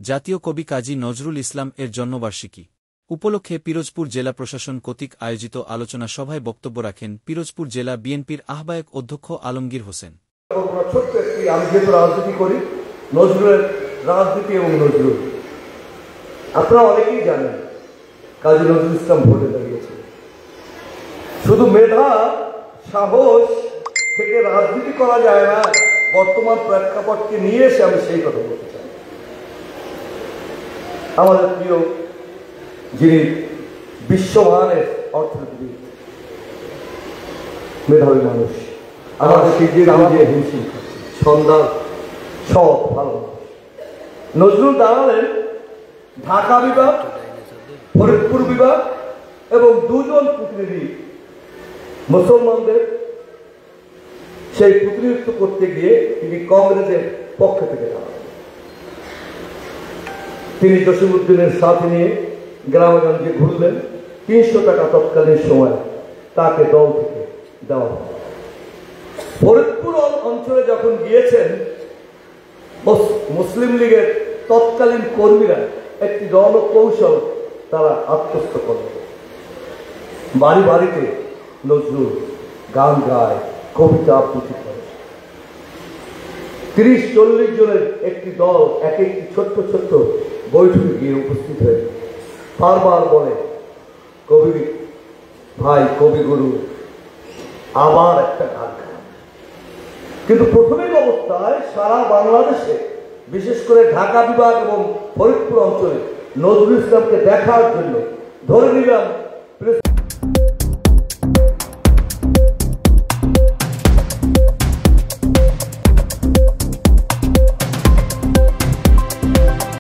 জাতীয় কবি কাজী নজরুল ইসলাম এর জন্মবার্ষিকী উপলক্ষে পিরোজপুর জেলা প্রশাসন কর্তৃক আয়োজিত আলোচনা সভায় বক্তব্য রাখেন পিরোজপুর জেলা বিএনপির আহ্বায়ক অধ্যক্ষ আলমগীর হোসেন। আমি যেহেতু রাজনীতি করি, নজরুলের রাজনীতি এবং নজরুল আপনারা অনেকেই জানেন, কাজী নজরুল ইসলাম ভোটে দাঁড়িয়েছে। শুধু মেধা সাহস থেকে রাজনীতি করা যায় না, বর্তমান প্রেক্ষাপটকে নিয়ে এসে আমি সেই কথা বলতে চাই। আমাদের প্রিয় যিনি বিশ্বমানের অর্থনীতিবিদ, মেধাবী মানুষ, আমাদের হিমশিম সন্ধ্যা সব ভালো নজরুল দাঁড়ালেন ঢাকা বিভাগ, ফরিদপুর বিভাগ এবং দুজন প্রতিনিধি মুসলমানদের সেই প্রতিনিধিত্ব করতে গিয়ে তিনি কংগ্রেসের পক্ষ থেকে দাঁড়ালেন। তিনি জসিমউদ্দিনের সাথে নিয়ে গ্রামগঞ্জে ঘুরলেন। ৩০০ টাকা তৎকালীন সময় তাকে দল থেকে দেওয়া হয়। ফরিদপুর অঞ্চলে যখন গিয়েছেন, মুসলিম লীগের তৎকালীন কর্মীরা একটি রণকৌশল তারা আত্মস্থ করলেন। বাড়ি বাড়িতে নজরুল গান গায়, কবিতা আবৃত্তি করে। ৩০-৪০ জনের একটি দল এক একটি ছোট্ট ছোট্ট বৈঠকে গিয়ে উপস্থিত হয়ে বারবার বলে, কবি ভাই, কবিগুরু আবার একটা গান গান। কিন্তু প্রাথমিক অবস্থায় সারা বাংলাদেশে, বিশেষ করে ঢাকা বিভাগ এবং ফরিদপুর অঞ্চলে নজরুল ইসলামকে দেখার জন্য ধরে নিলাম